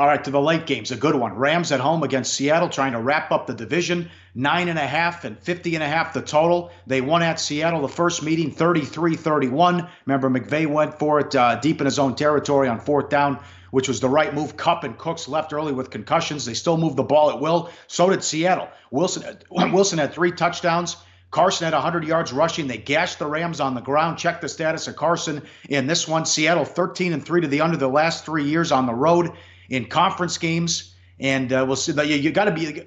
All right, to the late games, a good one. Rams at home against Seattle, trying to wrap up the division. 9.5 and 50.5 the total. They won at Seattle the first meeting, 33-31. Remember, McVay went for it deep in his own territory on fourth down, which was the right move. Kupp and Cooks left early with concussions. They still moved the ball at will. So did Seattle. Wilson had 3 touchdowns. Carson had 100 yards rushing. They gashed the Rams on the ground. Check the status of Carson in this one. Seattle 13-3 to the under the last 3 years on the road in conference games. And we'll see. You got to be.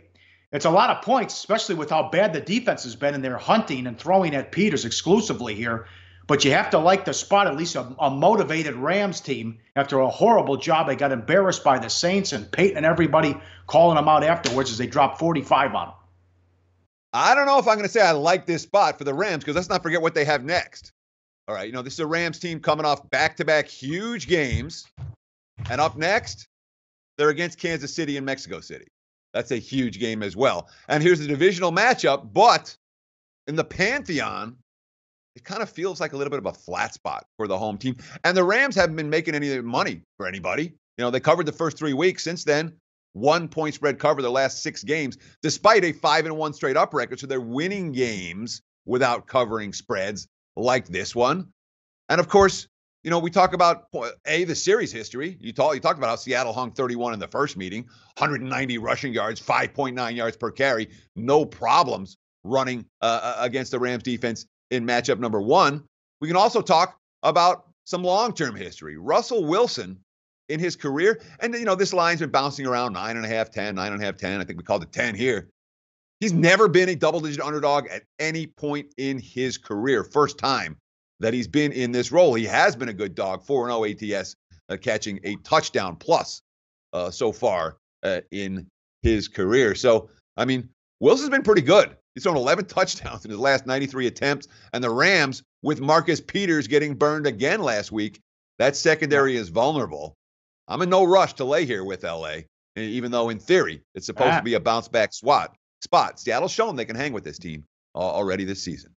It's a lot of points, especially with how bad the defense has been, and they're hunting and throwing at Peters exclusively here. But you have to like the spot, at least a motivated Rams team. After a horrible job, they got embarrassed by the Saints, and Peyton and everybody calling them out afterwards as they dropped 45 on them. I don't know if I'm going to say I like this spot for the Rams, because let's not forget what they have next. All right, this is a Rams team coming off back-to-back huge games. And up next, they're against Kansas City and Mexico City. That's a huge game as well. And here's the divisional matchup, but in the Pantheon, it kind of feels like a little bit of a flat spot for the home team. And the Rams haven't been making any money for anybody. They covered the first 3 weeks. Since then, 1 point spread cover the last 6 games, despite a 5-1 straight up record. So they're winning games without covering spreads like this one. And of course, we talk about the series history. You talked about how Seattle hung 31 in the first meeting, 190 rushing yards, 5.9 yards per carry, no problems running against the Rams defense in matchup number 1. We can also talk about some long-term history. Russell Wilson in his career, and this line's been bouncing around 9.5, 10, 9.5, 10. I think we called it 10 here. He's never been a double-digit underdog at any point in his career. First time that he's been in this role. He has been a good dog, 4-0 ATS, catching a touchdown plus so far in his career. So, Wilson's been pretty good. He's thrown 11 touchdowns in his last 93 attempts. And the Rams, with Marcus Peters getting burned again last week, that secondary is vulnerable. I'm in no rush to lay here with LA, even though in theory it's supposed to be a bounce-back spot. Seattle's shown they can hang with this team already this season.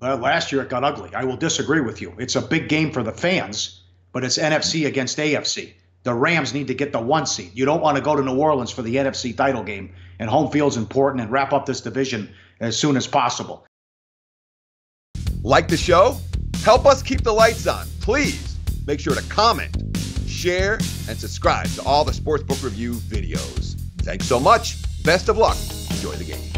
Last year it got ugly. I will disagree with you. It's a big game for the fans, but it's NFC against AFC. The Rams need to get the 1 seed. You don't want to go to New Orleans for the NFC title game, and home field's important, and wrap up this division as soon as possible. Like the show? Help us keep the lights on. Please make sure to comment, share, and subscribe to all the Sportsbook Review videos. Thanks so much. Best of luck. Enjoy the games.